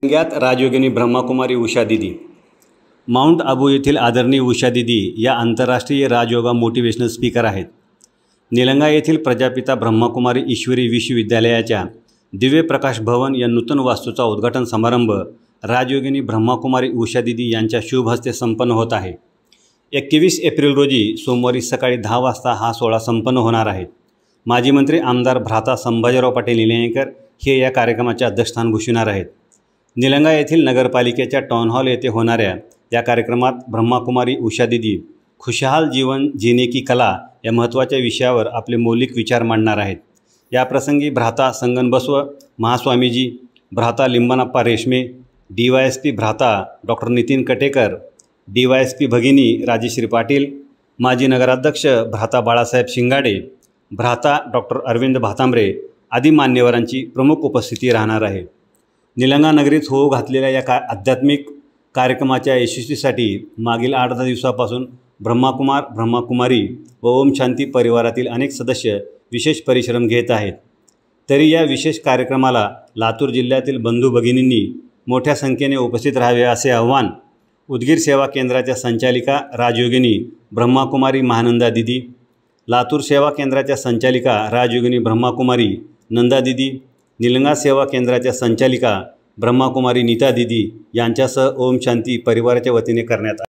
ज्ञात राजयोगिनी ब्रह्माकुमारी उषा दीदी माउंट आबू येथील आदरणीय उषा दीदी या आंतरराष्ट्रीय राजयोगा मोटिवेशनल स्पीकर आहेत। निलंगा येथील प्रजापिता ब्रह्माकुमारी ईश्वरी विश्वविद्यालयाच्या दिव्य प्रकाश भवन या नूतन वास्तूचा उद्घाटन समारंभ राजयोगिनी ब्रह्माकुमारी उषा दीदी यांच्या शुभ हस्ते संपन्न होत आहे। 21 एप्रिल रोजी सोमवारी सकाळी 10 वाजता हा सोहळा संपन्न होणार आहे। माजी मंत्री आमदार भ्राता संभाजीराव पाटील निलंगेकर हे या कार्यक्रमाचे अध्यक्षस्थान भूषविणार आहेत। निलंगा येथील नगरपालिकेच्या टाउन हॉल येथे होणाऱ्या या कार्यक्रमात ब्रह्माकुमारी उषा दीदी खुशहाल जीवन जीने की कला या महत्त्वाच्या विषयावर आपले मौलिक विचार मांडणार आहेत। या प्रसंगी भ्राता संगनबसव महास्वामीजी, भ्राता लिंबनप्पा रेशमे, DYSP भ्राता डॉक्टर नितीन कटेकर, DYSP भगिनी राजेश्री पाटील, माजी नगराध्यक्ष भ्राता बाळासाहेब शिंगाडे, भ्राता डॉक्टर अरविंद भातांब्रे आदी मान्यवरांची प्रमुख उपस्थिती राहणार आहे। निलंगा नगरीत होऊ घातलेल्या या आध्यात्मिक कार्यक्रमाच्या यशस्वीसाठी मागील 8-10 दिवसापासून ब्रह्माकुमारी व ओम शांती परिवारातील अनेक सदस्य विशेष परिश्रम घेत आहेत। तरी या विशेष कार्यक्रमाला लातूर जिल्ह्यातील बंधू भगिनींनी मोठ्या संख्येने उपस्थित राहावे असे आवाहन उदगीर सेवा केंद्राच्या संचालिका राजयोगिनी ब्रह्माकुमारी महानंदा दीदी, लातूर सेवा केंद्राच्या संचालिका राजयोगिनी ब्रह्माकुमारी नंदा दीदी, निलंगा सेवा केंद्राच्या संचालिका ब्रह्माकुमारी नीता दीदी यांच्यासह ओम शांती परिवाराच्या वतीने करण्यात आले।